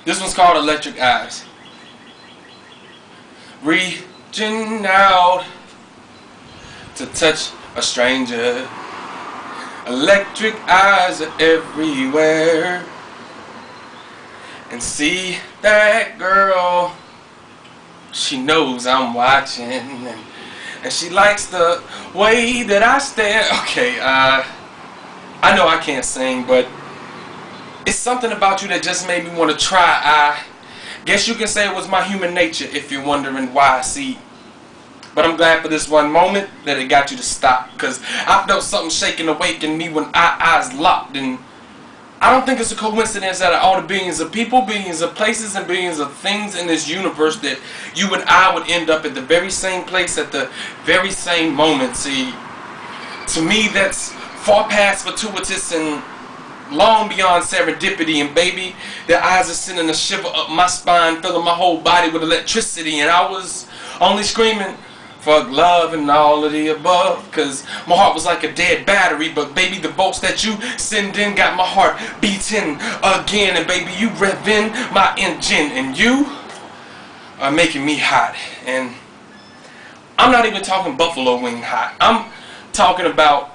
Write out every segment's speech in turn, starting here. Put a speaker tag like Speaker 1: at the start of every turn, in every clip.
Speaker 1: This one's called Electric Eyes. Reaching out to touch a stranger. Electric eyes are everywhere. And see that girl, she knows I'm watching, and she likes the way that I stare. Okay, I know I can't sing, but it's something about you that just made me want to try. I guess you can say it was my human nature if you're wondering why. See, but I'm glad for this one moment that it got you to stop, because I felt something shaking awake in me when our eyes locked. And I don't think it's a coincidence that all the billions of people, billions of places, and billions of things in this universe that you and I would end up at the very same place at the very same moment. See, to me that's far past fortuitous and long beyond serendipity. And baby, their eyes are sending a shiver up my spine, filling my whole body with electricity. And I was only screaming, fuck love and all of the above, cause my heart was like a dead battery. But baby, the bolts that you send in got my heart beating again. And baby, you rev in my engine, and you are making me hot. And I'm not even talking buffalo wing hot. I'm talking about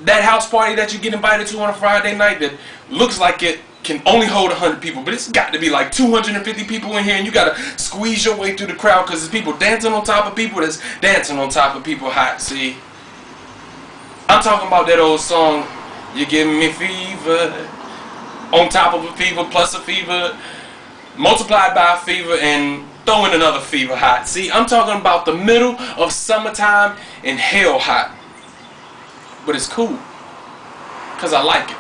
Speaker 1: that house party that you get invited to on a Friday night that looks like it can only hold 100 people, but it's got to be like 250 people in here, and you got to squeeze your way through the crowd because there's people dancing on top of people that's dancing on top of people hot. See, I'm talking about that old song, you're giving me fever, on top of a fever, plus a fever, multiplied by a fever, and throw in another fever hot. See, I'm talking about the middle of summertime and hell hot. But it's cool, because I like it.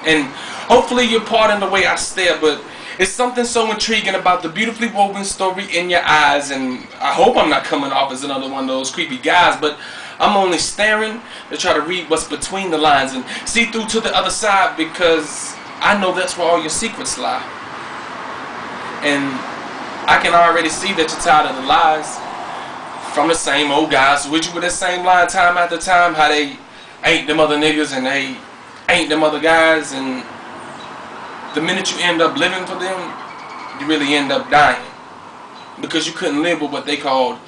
Speaker 1: And hopefully you're pardon the way I stare, but it's something so intriguing about the beautifully woven story in your eyes. And I hope I'm not coming off as another one of those creepy guys, but I'm only staring to try to read what's between the lines and see through to the other side, because I know that's where all your secrets lie. And I can already see that you're tired of the lies from the same old guys with you with that same line time after time, how they ain't them other niggas and they ain't them other guys, and the minute you end up living for them, you really end up dying, because you couldn't live with what they called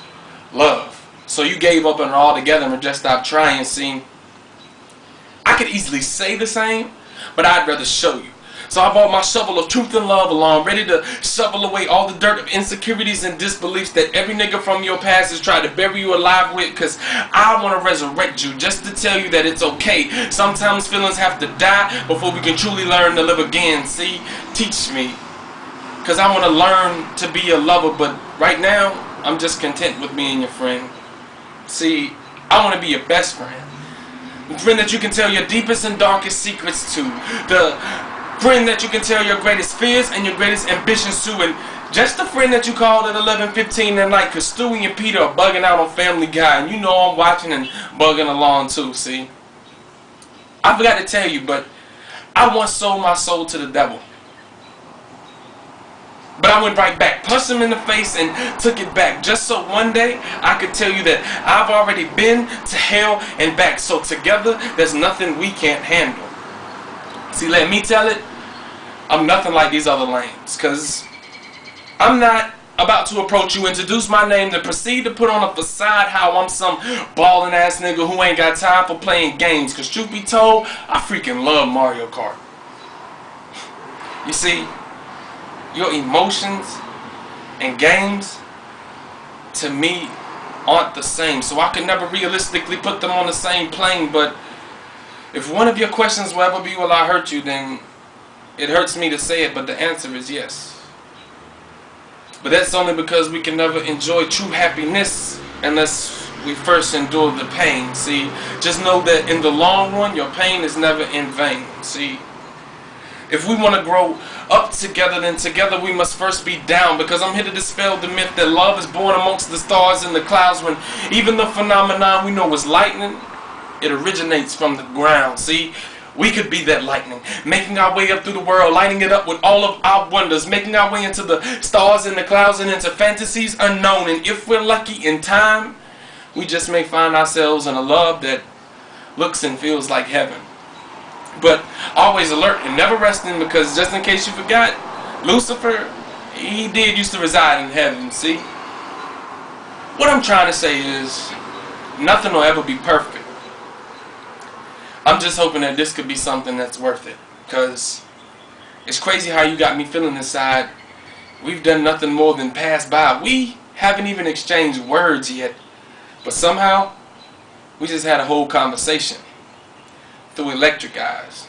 Speaker 1: love. So you gave up on it altogether and just stopped trying. See, I could easily say the same, but I'd rather show you. So I brought my shovel of truth and love along, ready to shovel away all the dirt of insecurities and disbeliefs that every nigga from your past has tried to bury you alive with, because I want to resurrect you just to tell you that it's okay. Sometimes feelings have to die before we can truly learn to live again. See, teach me, because I want to learn to be a lover, but right now I'm just content with being your friend. See, I want to be your best friend. The friend that you can tell your deepest and darkest secrets to. The friend that you can tell your greatest fears and your greatest ambitions to. And just the friend that you called at 11:15 at night because Stewie and Peter are bugging out on Family Guy, and you know I'm watching and bugging along too. See, I forgot to tell you, but I once sold my soul to the devil, but I went right back, punched him in the face, and took it back, just so one day I could tell you that I've already been to hell and back. So together there's nothing we can't handle. See, let me tell it, I'm nothing like these other lames, because I'm not about to approach you, introduce my name, then proceed to put on a facade how I'm some ballin' ass nigga who ain't got time for playing games, because truth be told, I freaking love Mario Kart. You see, your emotions and games to me aren't the same, so I can never realistically put them on the same plane. But if one of your questions will ever be, will I hurt you, then it hurts me to say it, but the answer is yes. But that's only because we can never enjoy true happiness unless we first endure the pain. See, just know that in the long run, your pain is never in vain. See, if we want to grow up together, then together we must first be down, because I'm here to dispel the myth that love is born amongst the stars and the clouds, when even the phenomenon we know is lightning, it originates from the ground. See, we could be that lightning, making our way up through the world, lighting it up with all of our wonders, making our way into the stars and the clouds and into fantasies unknown. And if we're lucky in time, we just may find ourselves in a love that looks and feels like heaven. But always alert and never resting, because just in case you forgot, Lucifer, he did used to reside in heaven, see? What I'm trying to say is, nothing will ever be perfect. I'm just hoping that this could be something that's worth it. Because it's crazy how you got me feeling inside. We've done nothing more than pass by. We haven't even exchanged words yet. But somehow, we just had a whole conversation through electric eyes.